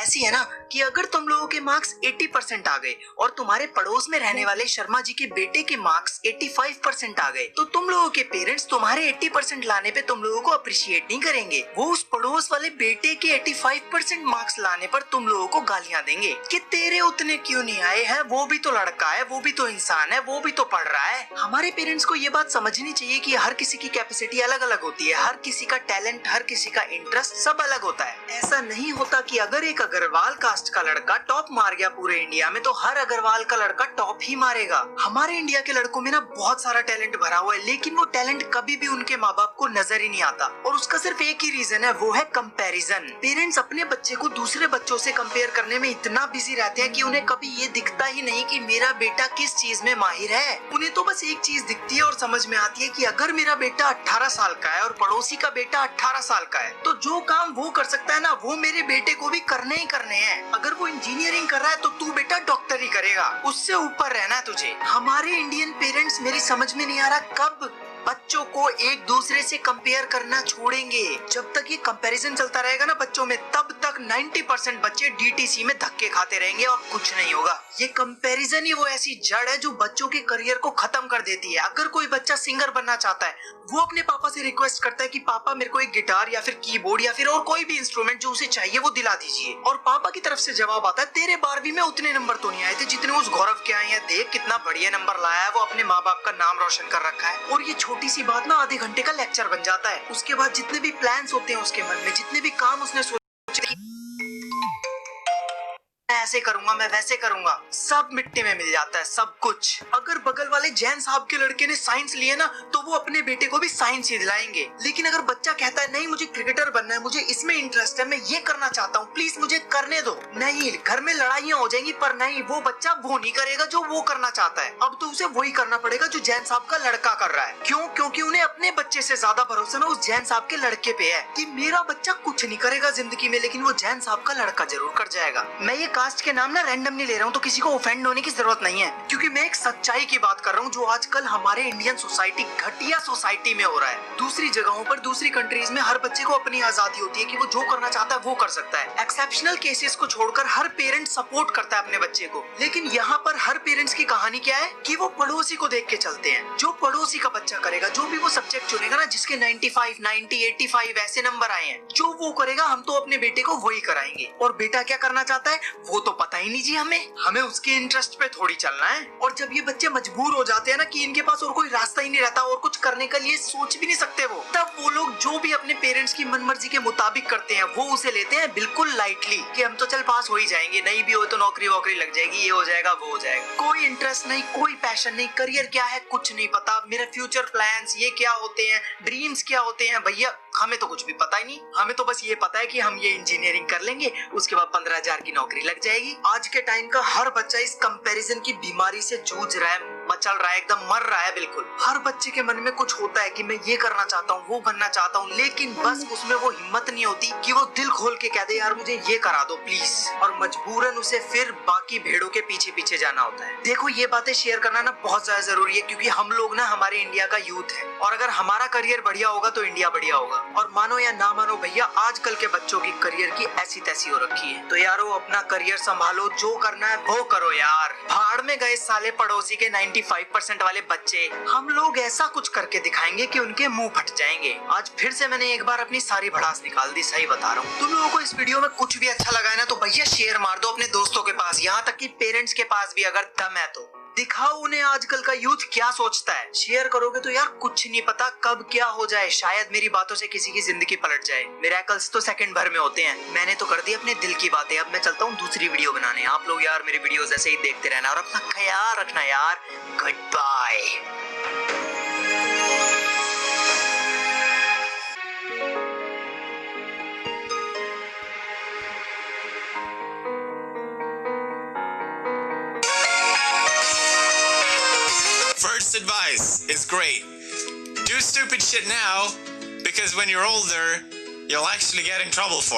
ऐसी है ना कि अगर तुम लोगों के मार्क्स 80% आ गए और तुम्हारे पड़ोस में रहने वाले शर्मा जी के बेटे के मार्क्स 85% आ गए, तो तुम लोगों के पेरेंट्स तुम्हारे 80% लाने पे तुम लोगों को अप्रिशिएट नहीं करेंगे। वो उस पड़ोस वाले बेटे के 85% मार्क्स लाने पर तुम लोगों को गालियां देंगे कि तेरे उतने क्यों नहीं आए हैं, वो भी तो लड़का है, वो भी तो इंसान है, वो भी तो पढ़ रहा है। हमारे पेरेंट्स को ये बात समझनी चाहिए कि हर किसी की कैपेसिटी अलग अलग होती है, हर किसी का टैलेंट, हर किसी का इंटरेस्ट सब अलग होता है। ऐसा नहीं होता कि अगर एक अग्रवाल कास्ट का लड़का टॉप मार गया पूरे इंडिया में तो हर अग्रवाल का लड़का टॉप ही मारेगा। हमारे इंडिया के लड़कों में ना बहुत सारा टैलेंट भरा हुआ है, लेकिन वो टैलेंट कभी भी उनके माँ बाप को नजर ही नहीं आता, और उसका सिर्फ एक ही रीजन है, वो है कंपैरिजन। पेरेंट्स अपने बच्चे को दूसरे बच्चों से कंपेयर करने में इतना बिजी रहते हैं कि उन्हें कभी ये दिखता ही नहीं कि मेरा बेटा किस चीज में माहिर है। उन्हें तो बस एक चीज दिखती है और समझ में आती है कि अगर मेरा बेटा 18 साल का है और पड़ोसी का बेटा 18 साल का है, तो जो काम वो कर सकता है ना, वो मेरे बेटे को भी करने ही करने हैं। अगर वो इंजीनियरिंग कर रहा है तो तू बेटा डॉक्टर ही करेगा, उससे ऊपर रहना है तुझे। हमारे इंडियन पेरेंट्स, मेरी समझ में नहीं आ रहा कब बच्चों को एक दूसरे से कंपेयर करना छोड़ेंगे। जब तक ये कंपैरिजन चलता रहेगा ना बच्चों में, तब तक 90% बच्चे डीटीसी में धक्के खाते रहेंगे और कुछ नहीं होगा। ये कंपैरिजन ही वो ऐसी जड़ है जो बच्चों के करियर को खत्म कर देती है। अगर कोई बच्चा सिंगर बनना चाहता है, वो अपने पापा से रिक्वेस्ट करता है कि पापा मेरे को एक गिटार या फिर कीबोर्ड या फिर और कोई भी इंस्ट्रूमेंट जो उसे चाहिए वो दिला दीजिए, और पापा की तरफ से जवाब आता है तेरे 12वीं में उतने नंबर तो नहीं आए थे जितने उस गौरव के आए हैं, देख कितना बढ़िया नंबर लाया है, वो अपने माँ बाप का नाम रोशन कर रखा है। और ये छोटी सी बात ना आधे घंटे का लेक्चर बन जाता है। उसके बाद जितने भी प्लान्स होते हैं उसके मन में, जितने भी काम उसने सोचे ऐसे करूंगा, मैं वैसे करूंगा, सब मिट्टी में मिल जाता है, सब कुछ। अगर बगल वाले जैन साहब के लड़के ने साइंस लिए ना, तो वो अपने बेटे को भी साइंस ही दिलाएंगे। लेकिन अगर बच्चा कहता है नहीं मुझे क्रिकेटर बनना है, मुझे इसमें इंटरेस्ट है, मैं ये करना चाहता हूँ, प्लीज मुझे करने दो, नहीं, घर में लड़ाइयाँ हो जाएंगी, पर नहीं, वो बच्चा वो नहीं करेगा जो वो करना चाहता है। अब तो उसे वही करना पड़ेगा जो जैन साहब का लड़का कर रहा है। क्यों? क्योंकि उन्हें अपने बच्चे से ज्यादा भरोसा ना उस जैन साहब के लड़के पे है कि मेरा बच्चा कुछ नहीं करेगा जिंदगी में, लेकिन वो जैन साहब का लड़का जरूर कर जाएगा। मैं ये कास्ट के नाम ना रैंडम नहीं ले रहा हूँ, तो किसी को ऑफेंड होने की जरूरत नहीं है, क्योंकि मैं एक सच्चाई की बात कर रहा हूँ जो आजकल हमारे इंडियन सोसाइटी, घटिया सोसाइटी में हो रहा है। दूसरी जगहों पर, दूसरी कंट्रीज में हर बच्चे को अपनी आजादी होती है कि वो जो करना चाहता है वो कर सकता है। एक्सेप्शनल केसेस को छोड़कर हर पेरेंट सपोर्ट करता है अपने बच्चे को। लेकिन यहाँ पर हर पेरेंट्स की कहानी क्या है कि वो पड़ोसी को देख के चलते हैं। जो पड़ोसी का बच्चा करेगा, जो भी वो सब्जेक्ट चुनेगा ना, जिसके 95, 90, 85 ऐसे नंबर आए हैं, जो वो करेगा हम तो अपने बेटे को वही कराएंगे। और बेटा क्या करना चाहता है वो तो पता ही नहीं जी, हमें उसके इंटरेस्ट पे थोड़ी चलना है। और जब ये बच्चे मजबूर हो जाते हैं ना कि इनके पास और कोई रास्ता ही नहीं रहता और कुछ करने के लिए सोच भी नहीं सकते वो, तब वो लोग जो भी अपने पेरेंट्स की मनमर्जी के मुताबिक करते हैं वो उसे लेते हैं बिल्कुल लाइटली कि हम तो चल पास हो ही जाएंगे, नहीं भी हो तो नौकरी वोकरी लग जाएगी, ये हो जाएगा वो हो जाएगा। कोई इंटरेस्ट नहीं, कोई पैशन नहीं, करियर क्या है कुछ नहीं पता, मेरे फ्यूचर प्लान्स ये क्या होते हैं, ड्रीम्स क्या होते हैं, भैया हमें तो कुछ भी पता ही नहीं। हमें तो बस ये पता है कि हम ये इंजीनियरिंग कर लेंगे, उसके बाद 15,000 की नौकरी लग जाएगी। आज के टाइम का हर बच्चा इस कंपैरिजन की बीमारी से जूझ रहा है, मचल रहा है, एकदम मर रहा है बिल्कुल। हर बच्चे के मन में कुछ होता है कि मैं ये करना चाहता हूँ, वो बनना चाहता हूँ, लेकिन बस उसमें वो हिम्मत नहीं होती कि वो दिल खोल के कह दे यार मुझे ये करा दो प्लीज, और मजबूरन उसे फिर बाकी भेड़ों के पीछे पीछे जाना होता है। देखो ये बातें शेयर करना ना बहुत ज्यादा जरूरी है, क्योंकि हम लोग ना हमारे इंडिया का यूथ है, और अगर हमारा करियर बढ़िया होगा तो इंडिया बढ़िया होगा। और मानो या ना मानो भैया, आजकल के बच्चों की करियर की ऐसी तैसी हो रखी है। तो यारो अपना करियर संभालो, जो करना है वो करो यार। भाड़ में गए साले पड़ोसी के 95% वाले बच्चे। हम लोग ऐसा कुछ करके दिखाएंगे कि उनके मुंह फट जाएंगे। आज फिर से मैंने एक बार अपनी सारी भड़ास निकाल दी, सही बता रहा हूँ। तुम लोगों को इस वीडियो में कुछ भी अच्छा लगा है ना, तो भैया शेयर मार दो अपने दोस्तों के पास, यहाँ तक कि पेरेंट्स के पास भी अगर दम है तो। दिखाओ उन्हें आजकल का यूथ क्या सोचता है। शेयर करोगे तो यार कुछ नहीं पता कब क्या हो जाए, शायद मेरी बातों से किसी की जिंदगी पलट जाए। मिरेकल्स तो सेकंड भर में होते हैं। मैंने तो कर दी अपने दिल की बातें, अब मैं चलता हूँ दूसरी वीडियो बनाने। आप लोग यार मेरी वीडियोस ऐसे ही देखते रहना और अपना ख्याल रखना यार। Good bye. First advice is great. Do stupid shit now, because when you're older, you'll actually get in trouble for it.